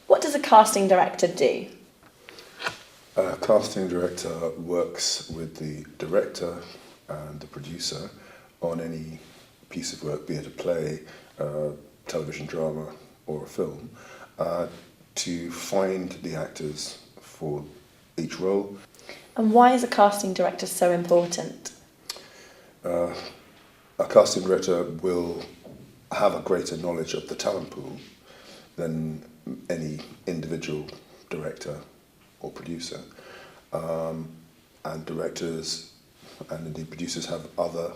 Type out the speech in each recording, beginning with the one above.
What does a casting director do? A casting director works with the director and the producer on any piece of work, be it a play, a television drama or a film, to find the actors for each role. And why is a casting director so important? A casting director will have a greater knowledge of the talent pool than any individual director or producer. And directors and indeed producers have other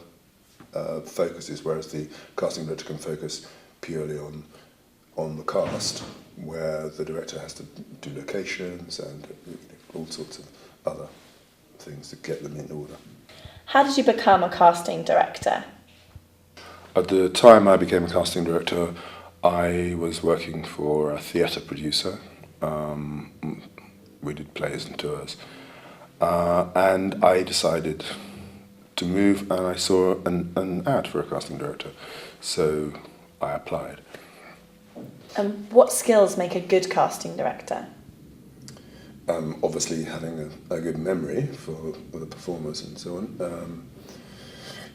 focuses, whereas the casting director can focus purely on the cast, where the director has to do locations and all sorts of other things to get them in order. How did you become a casting director? At the time I became a casting director, I was working for a theatre producer. We did plays and tours. And I decided to move, and I saw an ad for a casting director, so I applied. And what skills make a good casting director? Obviously having a good memory for the performers and so on.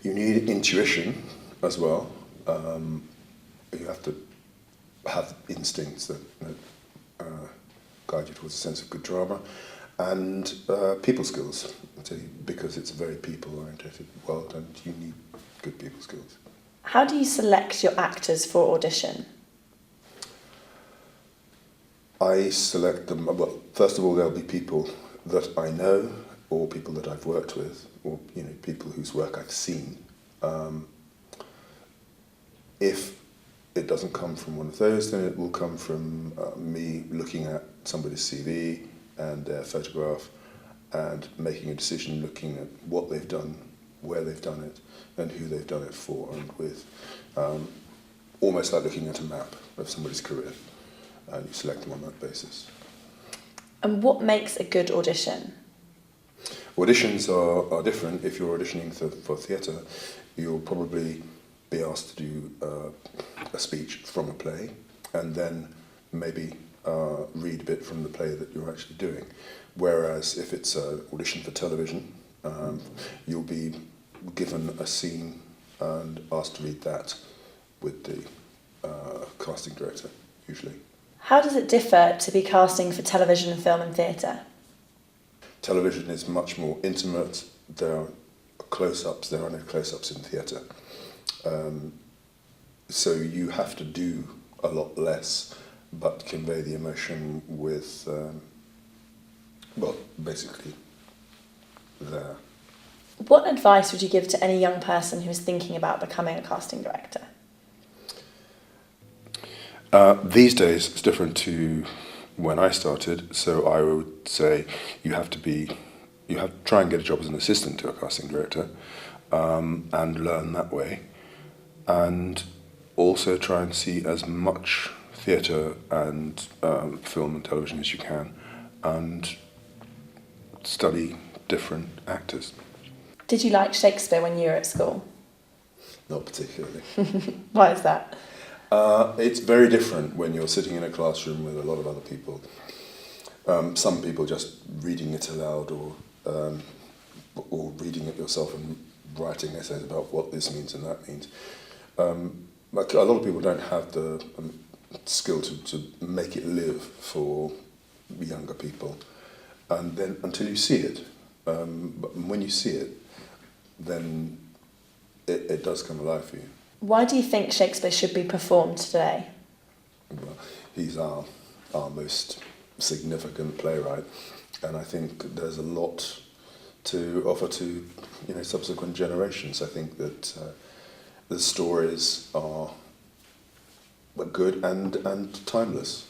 You need intuition as well. You have to have instincts that guide you towards a sense of good drama, and people skills, because it's a very people-oriented world and you need good people skills. How do you select your actors for audition? I select them, well, first of all there'll be people that I know or people that I've worked with, or people whose work I've seen. If it doesn't come from one of those, then it will come from me looking at somebody's CV and their photograph and making a decision looking at what they've done, where they've done it, and who they've done it for and with. Almost like looking at a map of somebody's career, and you select them on that basis. And what makes a good audition? Auditions are different. If you're auditioning for theatre, you'll probably be asked to do a speech from a play, and then maybe read a bit from the play that you're actually doing. Whereas if it's an audition for television, you'll be given a scene and asked to read that with the casting director, usually. How does it differ to be casting for television, film and theatre? Television is much more intimate. There are close-ups. There are no close-ups in theatre. So you have to do a lot less, but convey the emotion with, basically there. What advice would you give to any young person who is thinking about becoming a casting director? These days it's different to when I started, so I would say you have to try and get a job as an assistant to a casting director, and learn that way, and also try and see as much theatre and film and television as you can, and study different actors. Did you like Shakespeare when you were at school? Not particularly. Why is that? It's very different when you're sitting in a classroom with a lot of other people. Some people just reading it aloud, or reading it yourself and writing essays about what this means and that means. Like a lot of people don't have the skill to make it live for younger people, and then until you see it. But when you see it, then it does come alive for you. Why do you think Shakespeare should be performed today? Well, he's our most significant playwright, and I think there's a lot to offer to subsequent generations. I think that the stories are good and timeless.